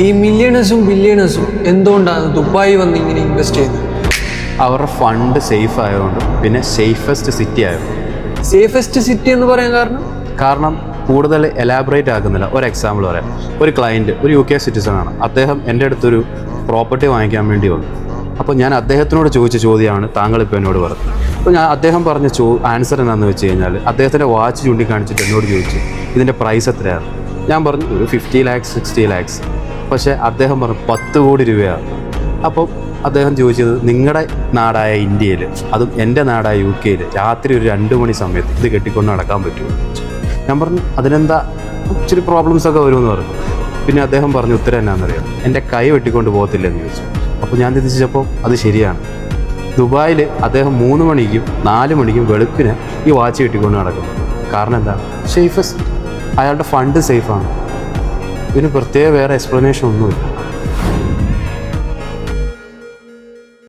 ഈ മില്യണേഴ്സും ബില്യണേഴ്സും എന്തുകൊണ്ടാണ് ദുബായി വന്ന് ഇങ്ങനെ ഇൻവെസ്റ്റ് ചെയ്യുന്നത്? അവരുടെ ഫണ്ട് സേഫ് ആയതുകൊണ്ട്, പിന്നെ സേഫസ്റ്റ് സിറ്റി ആയതുകൊണ്ട്. സേഫസ്റ്റ് സിറ്റി എന്ന് പറയാൻ കാരണം കൂടുതൽ എലാബറേറ്റ് ആക്കുന്നില്ല. ഒരു എക്സാമ്പിൾ പറയാം. ഒരു ക്ലയൻറ്റ് ഒരു UK സിറ്റിസൺ ആണ്. അദ്ദേഹം എൻ്റെ അടുത്തൊരു പ്രോപ്പർട്ടി വാങ്ങിക്കാൻ വേണ്ടി വന്നു. അപ്പോൾ ഞാൻ അദ്ദേഹത്തിനോട് ചോദിച്ച ചോദ്യമാണ് താങ്കളിപ്പോൾ എന്നോട് പറഞ്ഞത്. അപ്പോൾ അദ്ദേഹം പറഞ്ഞ ആൻസർ എന്താണെന്ന് വെച്ച് കഴിഞ്ഞാൽ, അദ്ദേഹത്തിൻ്റെ വാച്ച് ചൂണ്ടിക്കാണിച്ചിട്ട് എന്നോട് ചോദിച്ചു ഇതിൻ്റെ പ്രൈസ് എത്രയാണ്. ഞാൻ പറഞ്ഞു ഒരു 50 lakhs 60 lakhs. പക്ഷേ അദ്ദേഹം പറഞ്ഞു 10 കോടി രൂപയാണ്. അപ്പം അദ്ദേഹം ചോദിച്ചത് നിങ്ങളുടെ നാടായ ഇന്ത്യയിൽ, അതും എൻ്റെ നാടായ UK രാത്രി ഒരു 2 മണി സമയത്ത് ഇത് കെട്ടിക്കൊണ്ട് നടക്കാൻ പറ്റുമോ? ഞാൻ പറഞ്ഞു അതിനെന്താ ഇച്ചിരി പ്രോബ്ലംസൊക്കെ വരുമെന്ന് പറഞ്ഞു. പിന്നെ അദ്ദേഹം പറഞ്ഞു ഉത്തരം എന്നാണെന്നറിയാം, എൻ്റെ കൈ വെട്ടിക്കൊണ്ട് പോകത്തില്ലെന്ന് ചോദിച്ചു. അപ്പോൾ ഞാൻ ചിന്തിച്ചപ്പോൾ അത് ശരിയാണ്. ദുബായിൽ അദ്ദേഹം 3 മണിക്കും 4 മണിക്കും വെളുപ്പിന് ഈ വാച്ച് കെട്ടിക്കൊണ്ട് നടക്കുന്നു. കാരണം എന്താ? സേഫസ്റ്റ്. അയാളുടെ ഫണ്ട് സേഫാണ്. ഇതിന് പ്രത്യേക വേറെ എക്സ്പ്ലനേഷൻ ഒന്നുമില്ല.